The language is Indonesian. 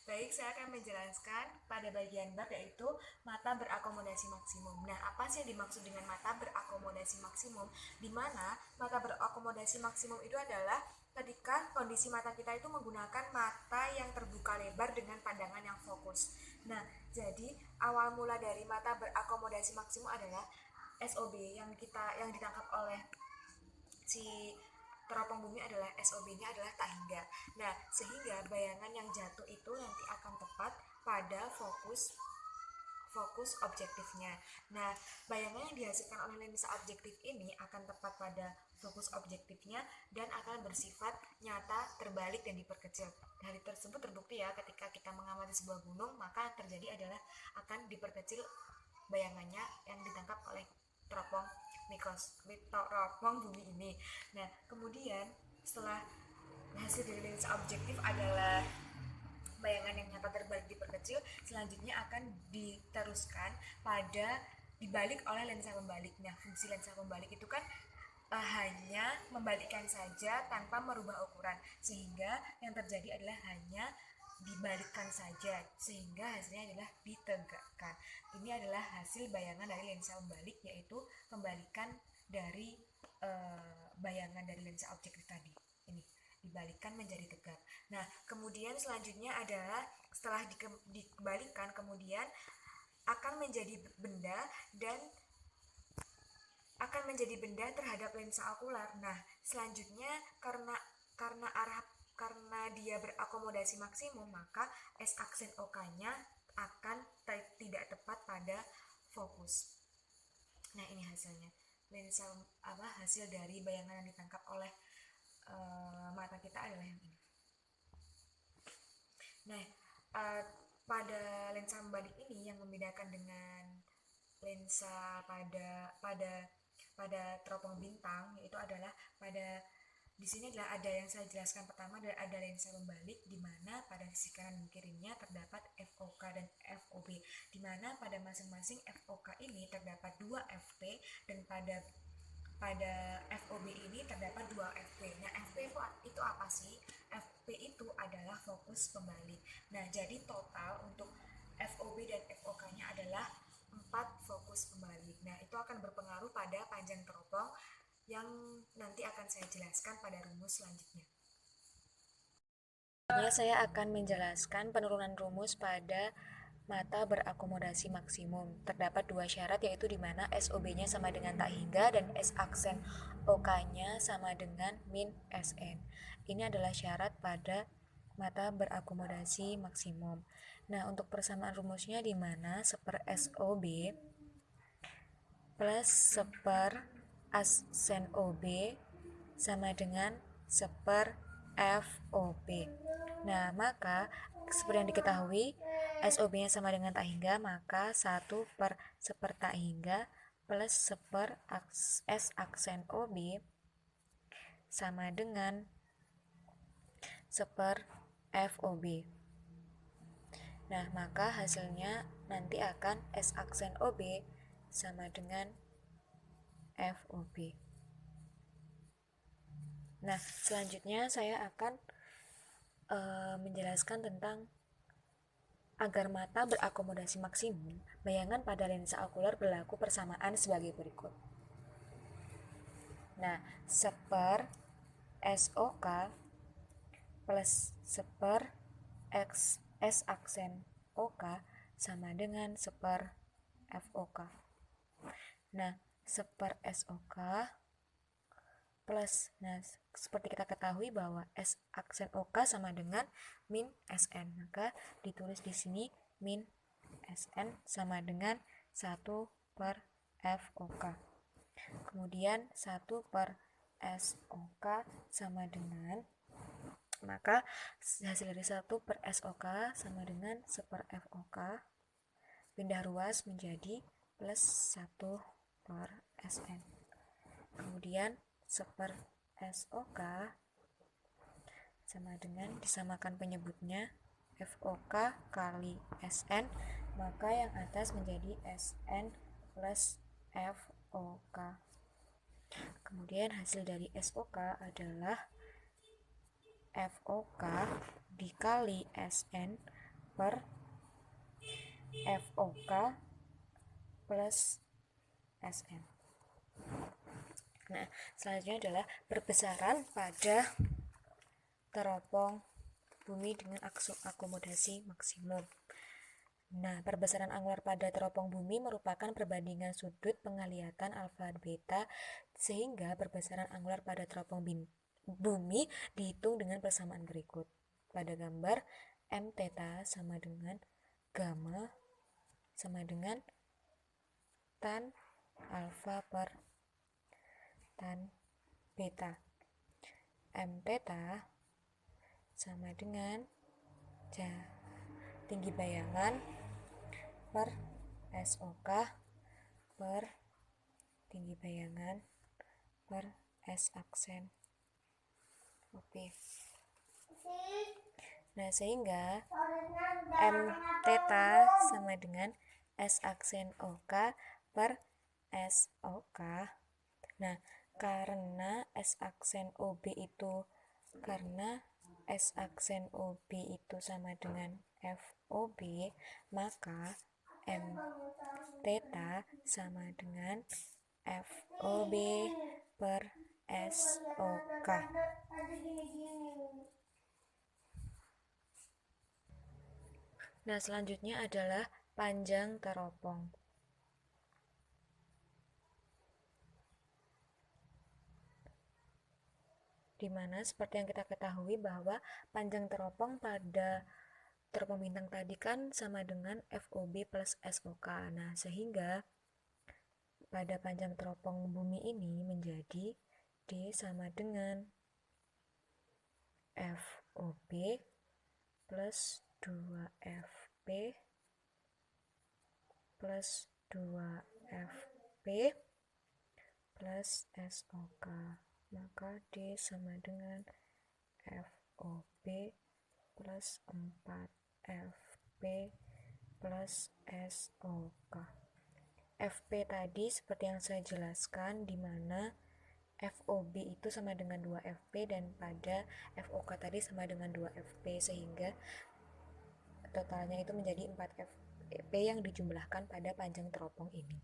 Baik, saya akan menjelaskan pada bagian bab yaitu mata berakomodasi maksimum. Nah, apa sih yang dimaksud dengan mata berakomodasi maksimum? Di mana mata berakomodasi maksimum itu adalah ketika kondisi mata kita itu menggunakan mata yang terbuka lebar dengan pandangan yang fokus. Nah, jadi awal mula dari mata berakomodasi maksimum adalah SOB yang ditangkap oleh si teropong bumi adalah SOB-nya adalah tak hingga. Nah, sehingga bayangan yang jatuh itu nanti akan tepat pada fokus fokus objektifnya. Nah, bayangan yang dihasilkan oleh lensa objektif ini akan tepat pada fokus objektifnya dan akan bersifat nyata, terbalik, dan diperkecil. Hal tersebut terbukti ya ketika kita mengamati sebuah gunung, maka yang terjadi adalah akan diperkecil bayangannya yang ditangkap oleh teropong teropong bumi ini. Nah, kemudian setelah hasil dari lensa objektif adalah bayangan yang nyata terbalik diperkecil, selanjutnya akan diteruskan pada dibalik oleh lensa pembalik. Nah, fungsi lensa pembalik itu kan hanya membalikkan saja tanpa merubah ukuran, sehingga yang terjadi adalah hanya dibalikkan saja sehingga hasilnya adalah ditegakkan. Ini adalah hasil bayangan dari lensa pembalik, yaitu pembalikan dari bayangan dari lensa objektif tadi. Ini dibalikkan menjadi tegak. Nah, kemudian selanjutnya adalah setelah dikembalikan kemudian akan menjadi benda dan akan menjadi benda terhadap lensa okular. Nah, selanjutnya karena dia berakomodasi maksimum, maka S aksen OK-nya akan tidak tepat pada fokus. Nah, ini hasilnya. Lensa hasil dari bayangan yang ditangkap oleh mata kita adalah yang ini. Nah, pada lensa membalik ini yang membedakan dengan lensa pada teropong bintang yaitu adalah pada di sini adalah ada yang saya jelaskan pertama, ada lensa membalik di mana pada sisi kanan dan kirinya terdapat FOK dan FOB, di mana pada masing-masing FOK ini terdapat 2 FP dan pada FOB ini terdapat 2 FP. Nah, FP itu apa sih? FP itu adalah fokus pembalik. Nah, jadi total untuk FOB dan FOK-nya adalah 4 fokus pembalik. Nah, itu akan berpengaruh pada panjang teropong yang nanti akan saya jelaskan pada rumus selanjutnya. Saya akan menjelaskan penurunan rumus pada mata berakomodasi maksimum. Terdapat 2 syarat yaitu di mana SOB-nya sama dengan tak hingga dan S aksen OK-nya sama dengan min SN. Ini adalah syarat pada mata berakomodasi maksimum. Nah, untuk persamaan rumusnya di mana seper SOB plus seper aksen OB sama dengan seper FOB. Nah, maka seperti yang diketahui SOB-nya sama dengan tak hingga, maka 1 per seper tak hingga plus seper S aksen OB sama dengan seper FOB. Nah, maka hasilnya nanti akan S aksen OB sama dengan FOB. Nah, selanjutnya saya akan menjelaskan tentang agar mata berakomodasi maksimum, bayangan pada lensa okular berlaku persamaan sebagai berikut. Nah, seper SOK plus seper S aksen OK sama dengan seper FOK. Nah, seper SOK plus, nah seperti kita ketahui bahwa S aksen OK sama dengan min SN, maka ditulis di sini min SN sama dengan 1 per FOK. Kemudian 1 per SOK sama dengan, maka hasil dari 1 per SOK sama dengan seper FOK, pindah ruas menjadi plus 1 per SN. Kemudian seper SOK sama dengan disamakan penyebutnya FOK kali SN, maka yang atas menjadi SN plus FOK. Kemudian hasil dari SOK adalah FOK dikali SN per FOK plus SM. Nah, selanjutnya adalah perbesaran pada teropong bumi dengan akomodasi maksimum. Nah, perbesaran angular pada teropong bumi merupakan perbandingan sudut penglihatan alfa beta, sehingga perbesaran angular pada teropong bumi dihitung dengan persamaan berikut. Pada gambar, M theta sama dengan gamma sama dengan tan alfa per tan beta. M theta sama dengan tinggi bayangan per SOK per tinggi bayangan per S aksen OP. Nah, sehingga M theta sama dengan S aksen OK per SOK. Nah, karena S aksen OB itu sama dengan FOB, maka M theta sama dengan FOB per SOK. Nah, selanjutnya adalah panjang teropong. Dimana seperti yang kita ketahui bahwa panjang teropong pada teropong bintang tadi kan sama dengan FOB plus SOK. Nah, sehingga pada panjang teropong bumi ini menjadi D sama dengan FOB plus 2FP plus 2FP plus SOK. Maka D sama dengan FOB plus 4FP plus SOK. FP tadi seperti yang saya jelaskan, di mana FOB itu sama dengan 2FP dan pada FOK tadi sama dengan 2FP, sehingga totalnya itu menjadi 4FP yang dijumlahkan pada panjang teropong ini.